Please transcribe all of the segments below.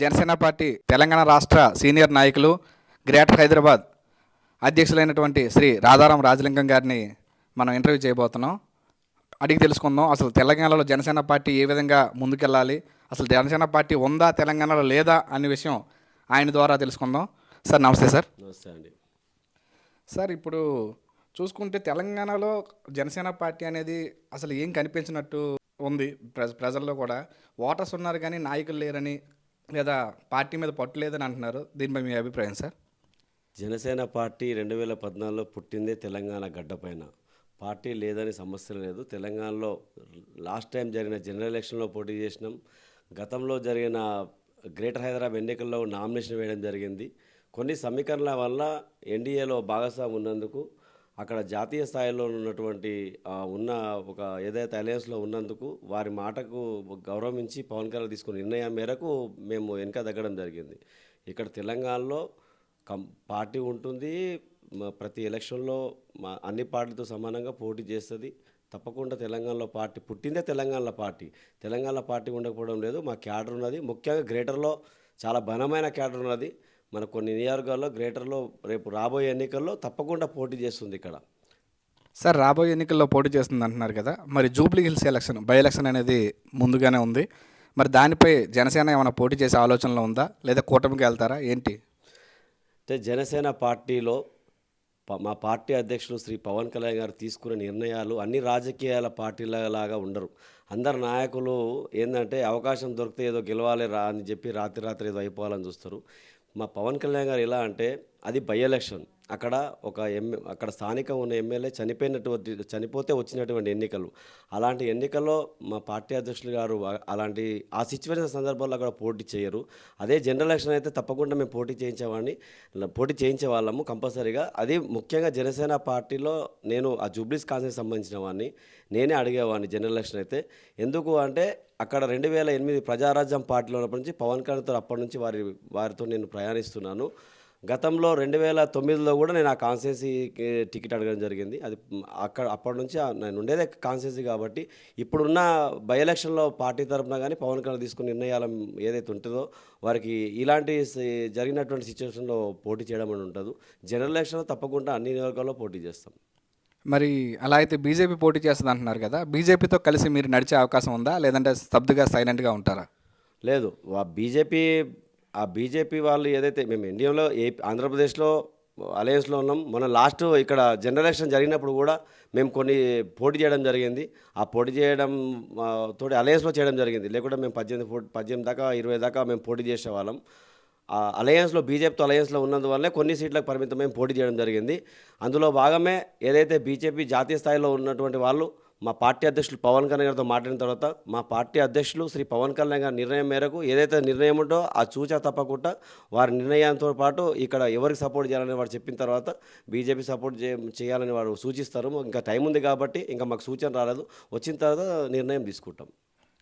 Janasena party Telangana రాష్ట్ర senior నాయకులు greater Hyderabad అధ్యక్షులైనటువంటి Shri Radharam Rajalingam గారిని మనం ఇంటర్వ్యూ చేయబోతున్నాం. అడిగి తెలుసుకుందాం అసలు తెలంగాణలో జనసేన పార్టీ ఏ విధంగా ముందుకెళ్ళాలి, అసలు జనసేన పార్టీ ఉందా తెలంగాణలో లేదా అనే విషయం ఆయన ద్వారా తెలుసుకుందాం. సార్ నమస్తే సార్. నమస్తే అండి. సార్ ఇప్పుడు చూసుకుంటే తెలంగాణలో జనసేన పార్టీ అనేది అసలు ఏం కనిపించినట్టు ఉంది. ప్రజల్లో కూడా ఓటర్స్ ఉన్నారు కానీ నాయకులు లేరని లేదా పార్టీ మీద పట్టు లేదని అంటున్నారు. దీనిపై మీ అభిప్రాయం సార్? జనసేన పార్టీ 2014లో పుట్టిందే తెలంగాణ గడ్డపైన. పార్టీ లేదని సమస్య లేదు. తెలంగాణలో లాస్ట్ టైం జరిగిన జనరల్ ఎలక్షన్లో పోటీ చేసినాం. గతంలో జరిగిన గ్రేటర్ హైదరాబాద్ ఎన్నికల్లో నామినేషన్ వేయడం జరిగింది. కొన్ని సమీకరణల వల్ల ఎన్డీఏలో భాగస్వామి ఉన్నందుకు అక్కడ జాతీయ స్థాయిలో ఉన్నటువంటి ఉన్న ఒక ఏదైతే అలయన్స్లో ఉన్నందుకు వారి మాటకు గౌరవించి పవన్ కళ్యాణ్ తీసుకున్న నిర్ణయం మేరకు మేము వెనక తగ్గడం జరిగింది. ఇక్కడ తెలంగాణలో పార్టీ ఉంటుంది. ప్రతి ఎలక్షన్లో అన్ని పార్టీలతో సమానంగా పోటీ చేస్తుంది. తప్పకుండా తెలంగాణలో పార్టీ పుట్టిందే తెలంగాణలో పార్టీ ఉండకపోవడం లేదు. మా క్యాడర్ ఉన్నది. ముఖ్యంగా గ్రేటర్లో చాలా బలమైన క్యాడర్ ఉన్నది. మన కొన్ని నియోజకవర్గాల్లో గ్రేటర్లో రేపు రాబోయే ఎన్నికల్లో తప్పకుండా పోటీ చేస్తుంది. ఇక్కడ సార్ రాబోయే ఎన్నికల్లో పోటీ చేస్తుంది అంటున్నారు కదా, మరి జూబ్లీ హిల్స్ బై ఎలక్షన్ అనేది ముందుగానే ఉంది. మరి దానిపై జనసేన ఏమైనా పోటీ చేసే ఆలోచనలో ఉందా, లేదా కూటమికి వెళ్తారా ఏంటి? అంటే జనసేన పార్టీలో మా పార్టీ అధ్యక్షులు శ్రీ పవన్ కళ్యాణ్ గారు తీసుకునే నిర్ణయాలు అన్ని రాజకీయాల పార్టీలలాగా ఉండరు. అందరు నాయకులు ఏంటంటే అవకాశం దొరికితే ఏదో గెలవాలి అని చెప్పి రాత్రి ఏదో అయిపోవాలని చూస్తారు. మా పవన్ కళ్యాణ్ గారు ఎలా అంటే అది బై ఎలక్షన్. అక్కడ స్థానిక ఉన్న ఎమ్మెల్యే చనిపోతే వచ్చినటువంటి ఎన్నికలు. అలాంటి ఎన్నికల్లో మా పార్టీ అధ్యక్షులు గారు ఆ సిచ్యువేషన్ సందర్భాల్లో అక్కడ పోటీ చేయరు. అదే జనరల్ ఎలక్షన్ అయితే తప్పకుండా మేము పోటీ చేయించే వాళ్ళము కంపల్సరీగా. అది ముఖ్యంగా జనసేన పార్టీలో నేను ఆ జూబ్లీస్ కాన్సెన్స్ సంబంధించిన వాడిని నేనే అడిగేవాడిని జనరల్ ఎలక్షన్ అయితే. ఎందుకు అంటే అక్కడ 2008 ప్రజారాజ్యం పార్టీలో ఉన్నప్పటి నుంచి పవన్ కళ్యాణ్తో అప్పటి నుంచి వారితో నేను ప్రయాణిస్తున్నాను. గతంలో 2009లో కూడా నేను ఆ కాన్స్టిట్యున్సీకి టికెట్ అడగడం జరిగింది. అది అప్పటి నుంచి నేను ఉండేదే కాన్స్టిట్యున్సీ కాబట్టి ఇప్పుడున్న బై ఎలక్షన్లో పార్టీ తరఫున కానీ పవన్ కళ్యాణ్ తీసుకున్న నిర్ణయాలు ఏదైతే ఉంటుందో వారికి ఇలాంటి జరిగినటువంటి సిచ్యువేషన్లో పోటీ చేయడం అని ఉంటుంది. జనరల్ ఎలక్షన్లో తప్పకుండా అన్ని నియోజకవర్గాల్లో పోటీ చేస్తాం. మరి అలా అయితే బీజేపీ పోటీ చేస్తుంది అంటున్నారు కదా, బీజేపీతో కలిసి మీరు నడిచే అవకాశం ఉందా, లేదంటే స్తబ్దుగా సైలెంట్గా ఉంటారా? లేదు, బీజేపీ వాళ్ళు ఏదైతే మేము ఇండియాలో ఆంధ్రప్రదేశ్లో అలయన్స్లో ఉన్నాం. మన లాస్ట్ ఇక్కడ జనరల్ ఎలక్షన్ జరిగినప్పుడు కూడా మేము కొన్ని పోటీ చేయడం జరిగింది. ఆ పోటీ చేయడం తోటి అలయన్స్లో చేయడం జరిగింది. లేకుంటే మేము 18 దాకా 20 దాకా మేము పోటీ చేసేవాళ్ళం. అలయన్స్లో బీజేపీతో అలయన్స్లో ఉన్నందువల్లే కొన్ని సీట్లకు పరిమితమై పోటీ చేయడం జరిగింది. అందులో భాగమే ఏదైతే బీజేపీ జాతీయ స్థాయిలో ఉన్నటువంటి వాళ్ళు మా పార్టీ అధ్యక్షులు పవన్ కళ్యాణ్ గారితో మాట్లాడిన తర్వాత మా పార్టీ అధ్యక్షులు శ్రీ పవన్ కళ్యాణ్ గారి నిర్ణయం మేరకు ఏదైతే నిర్ణయం ఉంటో ఆ చూచా తప్పకుండా వారి నిర్ణయంతో పాటు ఇక్కడ ఎవరికి సపోర్ట్ చేయాలని వారు చెప్పిన తర్వాత బీజేపీ సపోర్ట్ చేయాలని వారు సూచిస్తారు. ఇంకా టైం ఉంది కాబట్టి ఇంకా మాకు సూచన రాలేదు. వచ్చిన తర్వాత నిర్ణయం తీసుకుంటాం.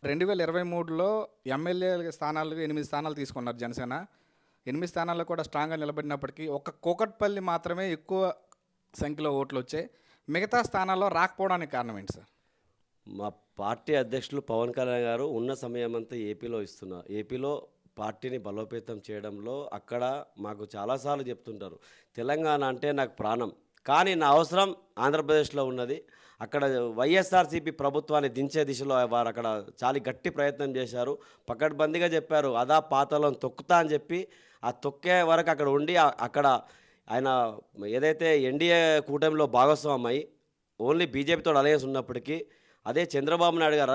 2023లో ఎమ్మెల్యే స్థానాలు 8 స్థానాలు తీసుకున్నారు జనసేన. 8 స్థానాల్లో కూడా స్ట్రాంగ్గా నిలబడినప్పటికీ కూకట్పల్లి మాత్రమే ఎక్కువ సంఖ్యలో ఓట్లు వచ్చాయి. మిగతా స్థానాల్లో రాకపోవడానికి కారణం ఏంటి సార్? మా పార్టీ అధ్యక్షులు పవన్ కళ్యాణ్ గారు ఉన్న సమయం అంతా ఏపీలో పార్టీని బలోపేతం చేయడంలో అక్కడ మాకు చాలాసార్లు చెప్తుంటారు, తెలంగాణ అంటే నాకు ప్రాణం, కానీ నా అవసరం ఆంధ్రప్రదేశ్లో ఉన్నది. అక్కడ వైఎస్ఆర్సీపీ ప్రభుత్వాన్ని దించే దిశలో వారు అక్కడ చాలా గట్టి ప్రయత్నం చేశారు. పకడ్బందీగా చెప్పారు అదా పాతాళం తొక్కుతా అని చెప్పి ఆ తొక్కే వరకు అక్కడ ఉండి అక్కడ ఆయన ఏదైతే ఎన్డీఏ కూటమిలో భాగస్వామై ఓన్లీ బీజేపీతో అలయన్స్ ఉన్నప్పటికీ అదే చంద్రబాబు నాయుడు గారు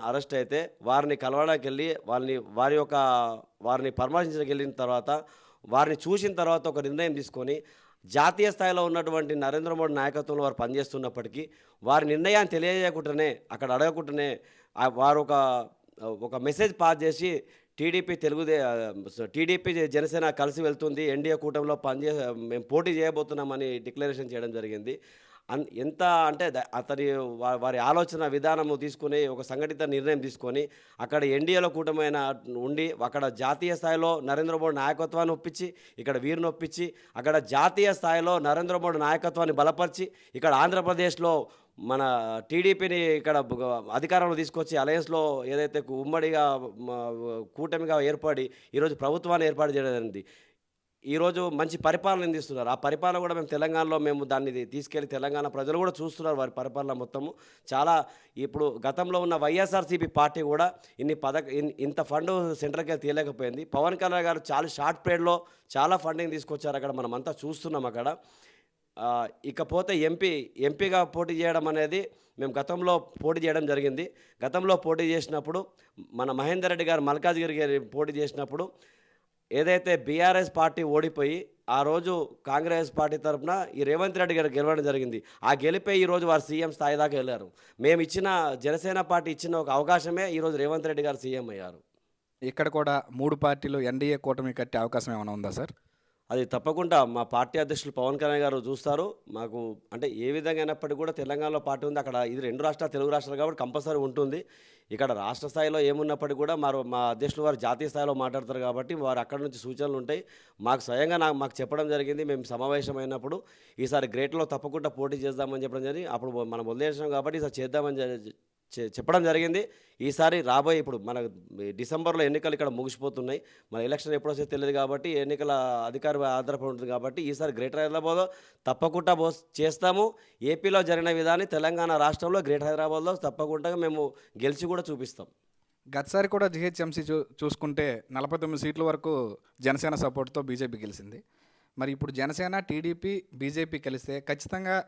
అరెస్ట్ అయితే వారిని కలవడానికి వెళ్ళి వారిని పరామర్శించడానికి వెళ్ళిన తర్వాత వారిని చూసిన తర్వాత ఒక నిర్ణయం తీసుకొని జాతీయ స్థాయిలో ఉన్నటువంటి నరేంద్ర మోడీ నాయకత్వంలో వారు పనిచేస్తున్నప్పటికీ వారి నిర్ణయాన్ని తెలియజేయకుండానే అక్కడ అడగకుండానే వారు ఒక మెసేజ్ పాస్ చేసి టీడీపీ జనసేన కలిసి వెళ్తుంది, ఎన్డీఏ కూటమిలో మేము పోటీ చేయబోతున్నామని డిక్లరేషన్ చేయడం జరిగింది. ఎంత అంటే అతని వారి ఆలోచన విధానము తీసుకొని ఒక సంఘటిత నిర్ణయం తీసుకొని అక్కడ ఎన్డీఏలో కూటమైన ఉండి అక్కడ జాతీయ స్థాయిలో నరేంద్ర మోడీ నాయకత్వాన్ని ఒప్పించి ఇక్కడ వీరిని ఒప్పించి అక్కడ జాతీయ స్థాయిలో నరేంద్ర మోడీ నాయకత్వాన్ని బలపరిచి ఇక్కడ ఆంధ్రప్రదేశ్లో మన టీడీపీని ఇక్కడ అధికారంలో తీసుకొచ్చి అలయన్స్లో ఏదైతే ఉమ్మడిగా కూటమిగా ఏర్పడి ఈరోజు ప్రభుత్వాన్ని ఏర్పాటు చేయడం జరిగింది. ఈరోజు మంచి పరిపాలన అందిస్తున్నారు. ఆ పరిపాలన కూడా మేము తెలంగాణలో మేము దాన్ని తీసుకెళ్ళి తెలంగాణ ప్రజలు కూడా చూస్తున్నారు వారి పరిపాలన మొత్తము. చాలా ఇప్పుడు గతంలో ఉన్న వైఎస్ఆర్సీపీ పార్టీ కూడా ఇంత ఫండ్ సెంట్రల్కి తీయలేకపోయింది. పవన్ కళ్యాణ్ గారు చాలా షార్ట్ పీరియడ్లో చాలా ఫండింగ్ తీసుకొచ్చారు. అక్కడ మనమంతా చూస్తున్నాం అక్కడ. ఇకపోతే ఎంపీగా పోటీ చేయడం అనేది మేము గతంలో పోటీ చేయడం జరిగింది. గతంలో పోటీ చేసినప్పుడు మన మహేందర్ రెడ్డి గారు మల్కాజ్గిరి గారు పోటీ చేసినప్పుడు ఏదైతే బీఆర్ఎస్ పార్టీ ఓడిపోయి ఆ రోజు కాంగ్రెస్ పార్టీ తరఫున ఈ రేవంత్ రెడ్డి గారు గెలవడం జరిగింది. ఆ గెలిపే ఈరోజు వారు సీఎం స్థాయి దాకా వెళ్ళారు. మేము ఇచ్చిన జనసేన పార్టీ ఇచ్చిన ఒక అవకాశమే ఈరోజు రేవంత్ రెడ్డి గారు సీఎం అయ్యారు. ఇక్కడ కూడా 3 పార్టీలు ఎన్డీఏ కూటమి కట్టే అవకాశం ఏమైనా ఉందా సార్? అది తప్పకుండా మా పార్టీ అధ్యక్షులు పవన్ కళ్యాణ్ గారు చూస్తారు. మాకు అంటే ఏ విధంగా అయినప్పటికీ కూడా తెలంగాణలో పార్టీ ఉంది. అక్కడ ఇది 2 రాష్ట్రాలు తెలుగు రాష్ట్రాలు కాబట్టి కంపల్సరీ ఉంటుంది. ఇక్కడ రాష్ట్ర స్థాయిలో ఏమున్నప్పటికీ కూడా మా అధ్యక్షులు వారు జాతీయ స్థాయిలో మాట్లాడతారు కాబట్టి వారు అక్కడ నుంచి సూచనలు ఉంటాయి. మాకు స్వయంగా మాకు చెప్పడం జరిగింది. మేము సమావేశమైనప్పుడు ఈసారి గ్రేట్లో తప్పకుండా పోటీ చేద్దామని చెప్పడం జరిగింది. అప్పుడు మనం వదిలేసాం కాబట్టి ఈసారి చేద్దామని చెప్పడం జరిగింది. ఈసారి రాబోయే ఇప్పుడు మన డిసెంబర్లో ఎన్నికలు ఇక్కడ ముగిసిపోతున్నాయి. మన ఎలక్షన్ ఎప్పుడు వస్తే తెలియదు కాబట్టి ఎన్నికల అధికారి ఆధారపడి ఉంటుంది కాబట్టి ఈసారి గ్రేటర్ హైదరాబాద్లో తప్పకుండా చేస్తాము. ఏపీలో జరిగిన విధాన్ని తెలంగాణ రాష్ట్రంలో గ్రేటర్ హైదరాబాద్లో తప్పకుండా మేము గెలిచి కూడా చూపిస్తాం. గతసారి కూడా జిహెచ్ఎంసీ చూసుకుంటే 49 సీట్ల వరకు జనసేన సపోర్ట్తో బీజేపీ గెలిచింది. మరి ఇప్పుడు జనసేన, టీడీపీ, బీజేపీ కలిస్తే ఖచ్చితంగా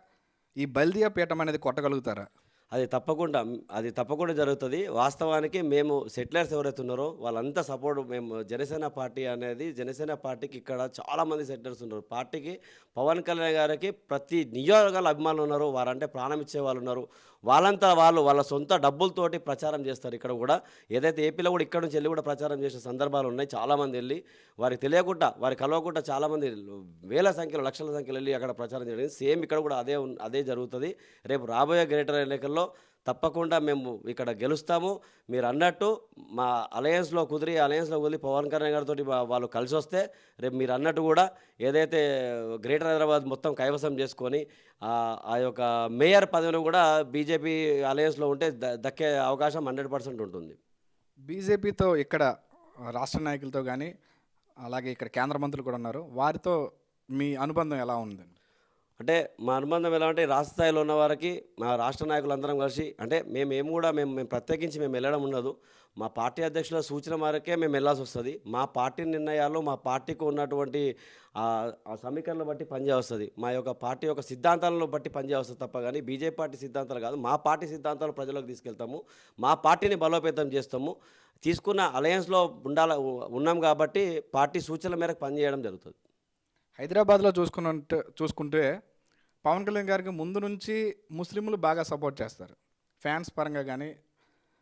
ఈ బల్దియా పీఠం అనేది కొట్టగలుగుతారా? అది తప్పకుండా జరుగుతుంది. వాస్తవానికి మేము సెటిలర్స్ ఎవరైతే ఉన్నారో వాళ్ళంతా సపోర్ట్ మేము జనసేన పార్టీకి ఇక్కడ చాలామంది సెటిలర్స్ ఉన్నారు. పార్టీకి పవన్ కళ్యాణ్ గారికి ప్రతి నియోజకవర్గాల అభిమానులు ఉన్నారు. వారంటే ప్రాణం ఇచ్చే వాళ్ళు ఉన్నారు. వాళ్ళంతా వాళ్ళ సొంత డబ్బులతోటి ప్రచారం చేస్తారు. ఇక్కడ కూడా ఏదైతే ఏపీలో కూడా ఇక్కడ నుంచి వెళ్ళి కూడా ప్రచారం చేసే సందర్భాలు ఉన్నాయి. చాలామంది వెళ్ళి వారికి తెలియకుండా వారికి కలవకుండా చాలామంది వేల సంఖ్యలో లక్షల సంఖ్యలో వెళ్ళి అక్కడ ప్రచారం చేయడం సేమ్ ఇక్కడ కూడా అదే జరుగుతుంది. రేపు రాబోయే గ్రేటర్ ఎన్నికల్లో తప్పకుండా మేము ఇక్కడ గెలుస్తాము. మీరు అన్నట్టు మా అలయన్స్లో వదిలి పవన్ కళ్యాణ్ గారితో వాళ్ళు కలిసి వస్తే రేపు మీరు అన్నట్టు కూడా ఏదైతే గ్రేటర్ హైదరాబాద్ మొత్తం కైవసం చేసుకొని ఆ యొక్క మేయర్ పదవిని కూడా బీజేపీ అలయన్స్లో ఉంటే దక్కే అవకాశం 100% ఉంటుంది. బీజేపీతో ఇక్కడ రాష్ట్ర నాయకులతో కానీ అలాగే ఇక్కడ కేంద్ర మంత్రులు కూడా ఉన్నారు. వారితో మీ అనుబంధం ఎలా ఉంది? అంటే మా అనుబంధం ఎలా అంటే రాష్ట్ర స్థాయిలో ఉన్న వారికి మా రాష్ట్ర నాయకులందరం కలిసి అంటే మేము ప్రత్యేకించి మేము వెళ్ళడం ఉండదు. మా పార్టీ అధ్యక్షుల సూచన మేరకే మేము వెళ్ళాల్సి వస్తుంది. మా పార్టీ నిర్ణయాలు మా పార్టీకి ఉన్నటువంటి ఆ సమీకరణను బట్టి పనిచేస్తుంది. మా యొక్క పార్టీ యొక్క సిద్ధాంతాలను బట్టి పనిచేస్తుంది తప్ప కానీ బీజేపీ పార్టీ సిద్ధాంతాలు కాదు. మా పార్టీ సిద్ధాంతాలు ప్రజలకు తీసుకెళ్తాము. మా పార్టీని బలోపేతం చేస్తాము. తీసుకున్న అలయన్స్లో ఉన్నాం కాబట్టి పార్టీ సూచనల మేరకు పనిచేయడం జరుగుతుంది. హైదరాబాద్లో చూసుకుంటే పవన్ కళ్యాణ్ గారికి ముందు నుంచి ముస్లింలు బాగా సపోర్ట్ చేస్తారు, ఫ్యాన్స్ పరంగా కానీ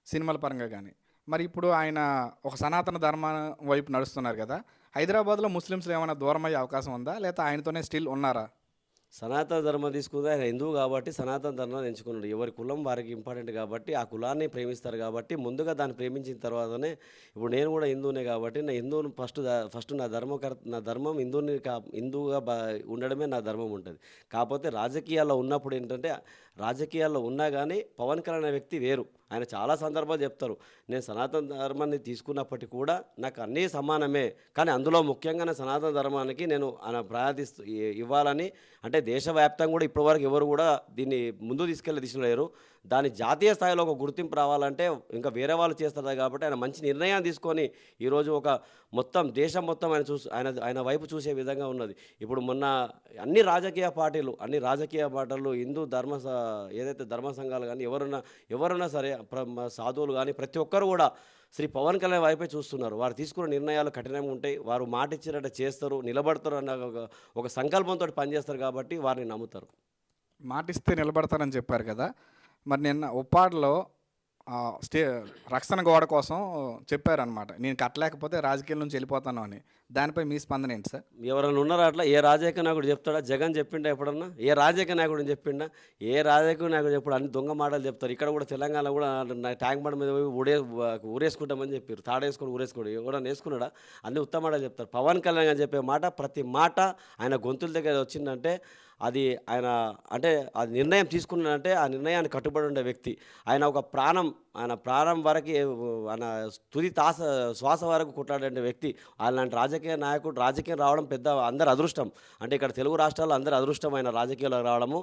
సినిమాల పరంగా కానీ. మరి ఇప్పుడు ఆయన ఒక సనాతన ధర్మం వైపు నడుస్తున్నారు కదా, హైదరాబాద్లో ముస్లిమ్స్లో ఏమైనా దూరం అయ్యే అవకాశం ఉందా, లేకపోతే ఆయనతోనే స్టిల్ ఉన్నారా? సనాతన ధర్మం తీసుకుంది ఆయన హిందువు కాబట్టి సనాతన ధర్మాన్ని ఎంచుకున్నాడు. ఎవరి కులం వారికి ఇంపార్టెంట్ కాబట్టి ఆ కులాన్ని ప్రేమిస్తారు కాబట్టి ముందుగా దాన్ని ప్రేమించిన తర్వాతనే ఇప్పుడు నేను కూడా హిందువునే కాబట్టి నా హిందువుని ఫస్ట్ నా ధర్మం హిందువుగా ఉండడమే నా ధర్మం ఉంటుంది. కాకపోతే రాజకీయాల్లో ఉన్నప్పుడు ఏంటంటే రాజకీయాల్లో ఉన్నా కానీ పవన్ కళ్యాణ్ అనే వ్యక్తి వేరు. ఆయన చాలా సందర్భాలు చెప్తారు, నేను సనాతన ధర్మాన్ని తీసుకున్నప్పటికీ కూడా నాకు అన్నీ సమానమే, కానీ అందులో ముఖ్యంగా నా సనాతన ధర్మానికి నేను ఇవ్వాలని అంటే దేశవ్యాప్తంగా కూడా ఇప్పటివరకు ఎవరు కూడా దీన్ని ముందు తీసుకెళ్లే దిశలో లేరు. దాని జాతీయ స్థాయిలో ఒక గుర్తింపు రావాలంటే ఇంకా వేరే వాళ్ళు చేస్తారు కాబట్టి ఆయన మంచి నిర్ణయం తీసుకొని ఈరోజు ఒక మొత్తం దేశం మొత్తం ఆయన వైపు చూసే విధంగా ఉన్నది. ఇప్పుడు మొన్న అన్ని రాజకీయ పార్టీలు హిందూ ఏదైతే ధర్మ సంఘాలు కానీ ఎవరున్నా సరే సాధువులు కానీ ప్రతి ఒక్కరు కూడా శ్రీ పవన్ కళ్యాణ్ వైపే చూస్తున్నారు. వారు తీసుకున్న నిర్ణయాలు కఠినంగా ఉంటాయి. వారు మాట ఇచ్చినట్టు చేస్తారు, నిలబడతారు అన్న ఒక సంకల్పంతో పనిచేస్తారు కాబట్టి వారిని నమ్ముతారు. మాటిస్తే నిలబడతారని చెప్పారు కదా, మరి నిన్న ఉప్పాడలో స్టే రక్షణ గోడ కోసం చెప్పారనమాట. నేను కట్టలేకపోతే రాజకీయాల నుంచి వెళ్ళిపోతాను అని. దానిపై మీ స్పందన ఏంటి సార్? ఎవరైనా ఉన్నారా అట్లా? ఏ రాజకీయ నాయకుడు చెప్తాడా? జగన్ చెప్పిండా ఎప్పుడన్నా? ఏ రాజకీయ నాయకుడు చెప్పిండా? ఏ రాజకీయ నాయకుడు చెప్పుడు? అన్ని దొంగ మాటలు చెప్తారు. ఇక్కడ కూడా తెలంగాణలో కూడా ట్యాంక్ బండ్ మీద పోయి ఊరేసుకుంటామని చెప్పారు. తాడేసుకొని ఊరేసుకోడు. ఎవడన్నా వేసుకున్నాడా? అన్ని ఉత్తమ మాటలు చెప్తారు. పవన్ కళ్యాణ్ గారు చెప్పే మాట, ప్రతి మాట ఆయన గొంతుల దగ్గర వచ్చిందంటే అది ఆయన, అంటే అది నిర్ణయం తీసుకున్నాడంటే ఆ నిర్ణయాన్ని కట్టుబడి ఉండే వ్యక్తి. ఆయన ప్రాణం వరకు ఆయన తుది శ్వాస వరకు కొట్లాడే వ్యక్తి. అలాంటి రాజకీయ నాయకుడు రాజకీయం రావడం పెద్ద అందరి అదృష్టం. అంటే ఇక్కడ తెలుగు రాష్ట్రాల్లో అందరి అదృష్టం ఆయన రాజకీయాల్లో రావడము.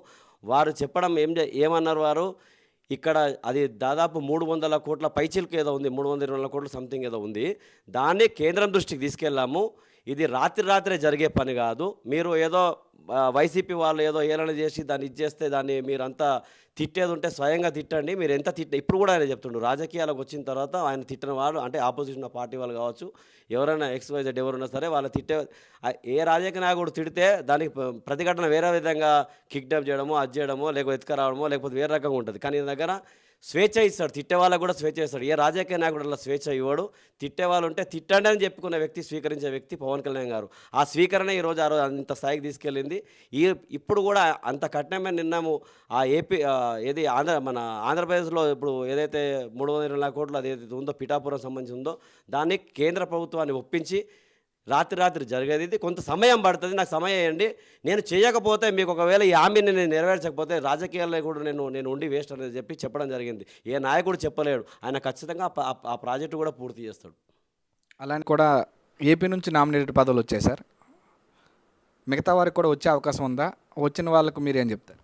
వారు చెప్పడం ఏమన్నారు వారు, ఇక్కడ అది దాదాపు 300 కోట్ల పైచిలకు ఏదో ఉంది, 320 కోట్ల సంథింగ్ ఏదో ఉంది. దాన్ని కేంద్రం దృష్టికి తీసుకెళ్ళాము. ఇది రాత్రే జరిగే పని కాదు. మీరు ఏదో వైసీపీ వాళ్ళు ఏదో ఏలన చేసి దాన్ని ఇచ్చేస్తే దాన్ని మీరంతా తిట్టేది ఉంటే స్వయంగా తిట్టండి. మీరు ఎంత ఇప్పుడు కూడా ఆయన చెప్తుండు, రాజకీయాలకు వచ్చిన తర్వాత ఆయన తిట్టిన వాళ్ళు అంటే ఆపోజిషన్ పార్టీ వాళ్ళు కావచ్చు, ఎవరైనా XYZ ఎవరున్నా సరే వాళ్ళు ఏ రాజకీయ నాయకుడు తిడితే దానికి ప్రతిఘటన వేరే విధంగా కిక్డప్ చేయడమో, అది చేయడమో, లేకపోతే ఎత్తుకరావడమో, లేకపోతే వేరే రకంగా ఉంటుంది. కానీ ఈయన దగ్గర స్వేచ్ఛ ఇస్తాడు. తిట్టే వాళ్ళకు కూడా స్వేచ్ఛ ఇస్తాడు. ఏ రాజకీయ నాయకుడు అలా స్వేచ్ఛ ఇవ్వడు. తిట్టేవాళ్ళు ఉంటే తిట్టండి అని చెప్పుకున్న వ్యక్తి, స్వీకరించే వ్యక్తి పవన్ కళ్యాణ్ గారు. ఆ స్వీకరణ ఈరోజు అంత స్థాయికి తీసుకెళ్ళింది. ఇప్పుడు కూడా అంత కఠినమైన నిర్ణయము ఏది మన ఆంధ్రప్రదేశ్లో ఇప్పుడు ఏదైతే 320 కోట్లు అది ఏదైతే ఉందో పిఠాపురం సంబంధించి ఉందో దాన్ని కేంద్ర ప్రభుత్వాన్ని ఒప్పించి రాత్రి జరిగేది. ఇది కొంత సమయం పడుతుంది. నాకు సమయం ఇవ్వండి. నేను చేయకపోతే మీకు ఒకవేళ ఈ హామీని నేను నెరవేర్చకపోతే రాజకీయాల్లో కూడా నేను ఉండి వేస్ట్ అనేది చెప్పడం జరిగింది. ఏ నాయకుడు చెప్పలేడు. ఆయన ఖచ్చితంగా ఆ ప్రాజెక్టు కూడా పూర్తి చేస్తాడు. అలానే కూడా ఏపీ నుంచి నామినేటెడ్ పదవులు వచ్చాయి సార్. మిగతా వారికి కూడా వచ్చే అవకాశం ఉందా? వచ్చిన వాళ్ళకు మీరేం చెప్తారు?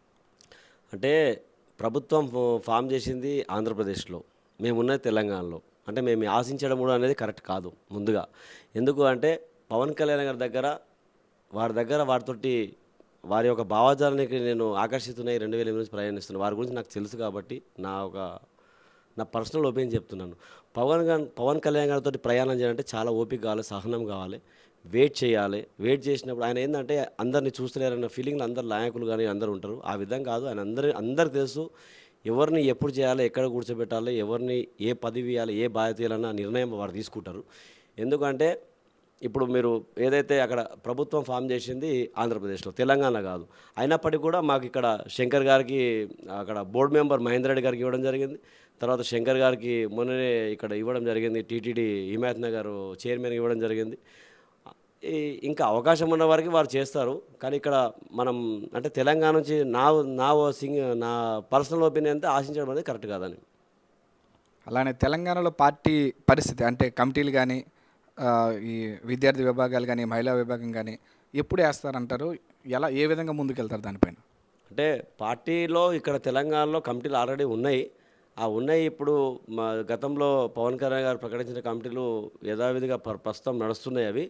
అంటే ప్రభుత్వం ఫామ్ చేసింది ఆంధ్రప్రదేశ్లో, మేమున్నది తెలంగాణలో. అంటే మేము ఆశించడం కూడా అనేది కరెక్ట్ కాదు ముందుగా. ఎందుకు అంటే పవన్ కళ్యాణ్ గారి దగ్గర వారితోటి వారి యొక్క భావజాలానికి నేను ఆకర్షితున్నాయి 2008 నుంచి ప్రయాణిస్తున్నాను. వారి గురించి నాకు తెలుసు కాబట్టి నా పర్సనల్ ఒపీనియన్ చెప్తున్నాను. పవన్ కళ్యాణ్ గారితో ప్రయాణం చేయాలంటే చాలా ఓపిక కావాలి, సహనం కావాలి, వెయిట్ చేయాలి. వెయిట్ చేసినప్పుడు ఆయన ఏంటంటే అందరినీ చూస్తలేరన్న ఫీలింగ్లో అందరు నాయకులు కానీ అందరూ ఉంటారు. ఆ విధంగా కాదు. ఆయన అందరికి తెలుసు ఎవరిని ఎప్పుడు చేయాలి, ఎక్కడ కూర్చోబెట్టాలి, ఎవరిని ఏ పదవి ఇవ్వాలి, ఏ బాధ్యత ఇవ్వాలన్న నిర్ణయం వారు తీసుకుంటారు. ఎందుకంటే ఇప్పుడు మీరు ఏదైతే అక్కడ ప్రభుత్వం ఫామ్ చేసింది ఆంధ్రప్రదేశ్లో, తెలంగాణ కాదు. అయినప్పటికీ కూడా మాకు ఇక్కడ శంకర్ గారికి అక్కడ బోర్డు మెంబర్ మహేందర్ రెడ్డి గారికి ఇవ్వడం జరిగింది. తర్వాత శంకర్ గారికి మొన్ననే ఇక్కడ ఇవ్వడం జరిగింది. టీటీడీ హిమాయత్ నగర్ చైర్మన్కి ఇవ్వడం జరిగింది. ఇంకా అవకాశం ఉన్న వారికి వారు చేస్తారు. కానీ ఇక్కడ మనం అంటే తెలంగాణ నుంచి నా పర్సనల్ ఒపీనియన్ అయితే ఆశించడం అనేది కరెక్ట్ కాదని. అలానే తెలంగాణలో పార్టీ పరిస్థితి అంటే కమిటీలు కానీ, ఈ విద్యార్థి విభాగాలు కానీ, మహిళా విభాగం కానీ ఎప్పుడు వేస్తారంటారు? ఏ విధంగా ముందుకెళ్తారు దానిపైన? అంటే పార్టీలో ఇక్కడ తెలంగాణలో కమిటీలు ఆల్రెడీ ఉన్నాయి. ఇప్పుడు గతంలో పవన్ కళ్యాణ్ గారు ప్రకటించిన కమిటీలు యథావిధిగా ప్రస్తుతం నడుస్తున్నాయి అవి.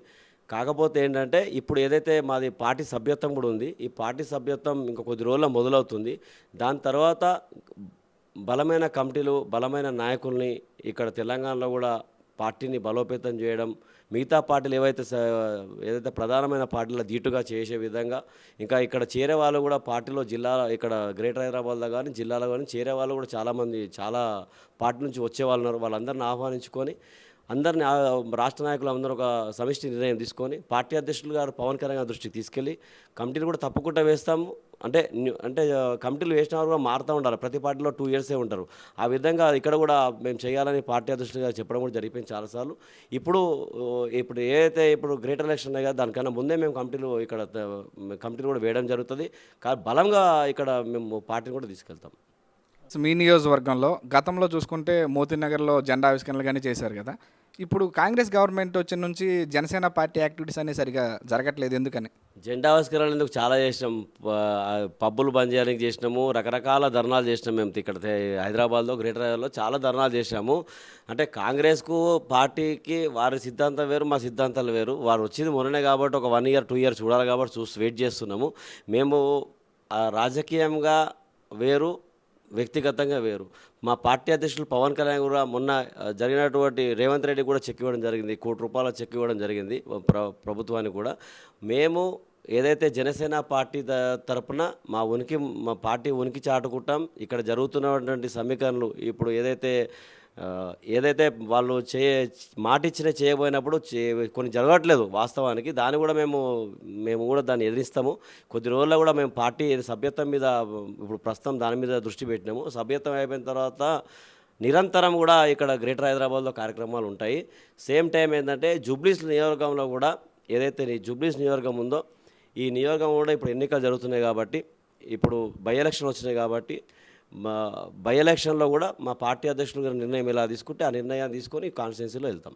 కాకపోతే ఏంటంటే ఇప్పుడు ఏదైతే మాది పార్టీ సభ్యత్వం కూడా ఉంది. ఈ పార్టీ సభ్యత్వం ఇంకా కొద్ది రోజుల్లో మొదలవుతుంది. దాని తర్వాత బలమైన కమిటీలు, బలమైన నాయకుల్ని ఇక్కడ తెలంగాణలో కూడా పార్టీని బలోపేతం చేయడం, మిగతా పార్టీలు ఏదైతే ప్రధానమైన పార్టీల ధీటుగా చేసే విధంగా, ఇంకా ఇక్కడ చేరే వాళ్ళు కూడా పార్టీలో ఇక్కడ గ్రేటర్ హైదరాబాద్లో కానీ జిల్లాలో కానీ చేరే వాళ్ళు కూడా చాలామంది చాలా పార్టీ నుంచి వచ్చేవాళ్ళు ఉన్నారు. వాళ్ళందరిని ఆహ్వానించుకొని అందరిని రాష్ట్ర నాయకులు అందరూ ఒక సమిష్టి నిర్ణయం తీసుకొని పార్టీ అధ్యక్షులు గారు పవన్ కళ్యాణ్ గారి దృష్టికి తీసుకెళ్ళి కమిటీలు కూడా తప్పకుండా వేస్తాము. అంటే కమిటీలు వేసిన వారు కూడా మారుతూ ఉండాలి. ప్రతి పార్టీలో 2 years ఉంటారు. ఆ విధంగా ఇక్కడ కూడా మేము చేయాలని పార్టీ అధ్యక్షులు గారు చెప్పడం కూడా జరిగిపోయింది చాలాసార్లు. ఇప్పుడు ఏదైతే గ్రేటర్ ఎలక్షన్ ఉన్నాయి కదా, దానికన్నా ముందే మేము కమిటీలు కూడా వేయడం జరుగుతుంది. బలంగా ఇక్కడ మేము పార్టీని కూడా తీసుకెళ్తాం. మీ నియోజకవర్గంలో గతంలో చూసుకుంటే మోతీనగర్లో జెండా ఆవిష్కరణలు కానీ చేశారు కదా. ఇప్పుడు కాంగ్రెస్ గవర్నమెంట్ వచ్చిన నుంచి జనసేన పార్టీ యాక్టివిటీస్ అనేవి సరిగా జరగట్లేదు. ఎందుకని? జెండా ఆవిష్కరణలు ఎందుకు చాలా చేసినాం. పబ్బులు బంద్ చేయడానికి చేసినాము. రకరకాల ధర్నాలు చేసినాం. మేము ఇక్కడ హైదరాబాద్లో గ్రేటర్ హైదరాబాద్లో చాలా ధర్నాలు చేసినాము. అంటే కాంగ్రెస్కు పార్టీకి వారి సిద్ధాంతం వేరు, మా సిద్ధాంతాలు వేరు. వారు వచ్చింది మొన్ననే కాబట్టి ఒక 1 year 2 years చూడాలి కాబట్టి వెయిట్ చేస్తున్నాము. మేము రాజకీయంగా వేరు, వ్యక్తిగతంగా వేరు. మా పార్టీ అధ్యక్షులు పవన్ కళ్యాణ్ కూడా మొన్న జరిగినటువంటి రేవంత్ రెడ్డి కూడా చెక్ ఇవ్వడం జరిగింది. ₹1 కోటి చెక్ ఇవ్వడం జరిగింది ప్రభుత్వానికి కూడా. మేము ఏదైతే జనసేన పార్టీ తరపున మా పార్టీ ఉనికి చాటుకుంటాం. ఇక్కడ జరుగుతున్నటువంటి సమీకరణలు ఇప్పుడు ఏదైతే వాళ్ళు మాటిచ్చిన చేయబోయినప్పుడు కొన్ని జరగట్లేదు వాస్తవానికి. దాన్ని కూడా మేము కూడా దాన్ని ఎదిరిస్తాము. కొద్ది రోజుల్లో కూడా మేము పార్టీ సభ్యత్వం మీద ఇప్పుడు ప్రస్తుతం దాని మీద దృష్టి పెట్టినాము. సభ్యత్వం అయిపోయిన తర్వాత నిరంతరం కూడా ఇక్కడ గ్రేటర్ హైదరాబాద్లో కార్యక్రమాలు ఉంటాయి. సేమ్ టైం ఏంటంటే జూబ్లీస్ నియోజకవర్గంలో కూడా ఏదైతే జూబ్లీస్ నియోజకవర్గం ఉందో ఈ నియోజకవర్గం కూడా ఇప్పుడు ఎన్నికలు జరుగుతున్నాయి కాబట్టి, ఇప్పుడు బై ఎలక్షన్ వచ్చినాయి కాబట్టి బై ఎలక్షన్లో కూడా మా పార్టీ అధ్యక్షులు గారి నిర్ణయం ఎలా తీసుకుంటే ఆ నిర్ణయాన్ని తీసుకొని కాన్స్టిట్యున్సీలో వెళ్తాం.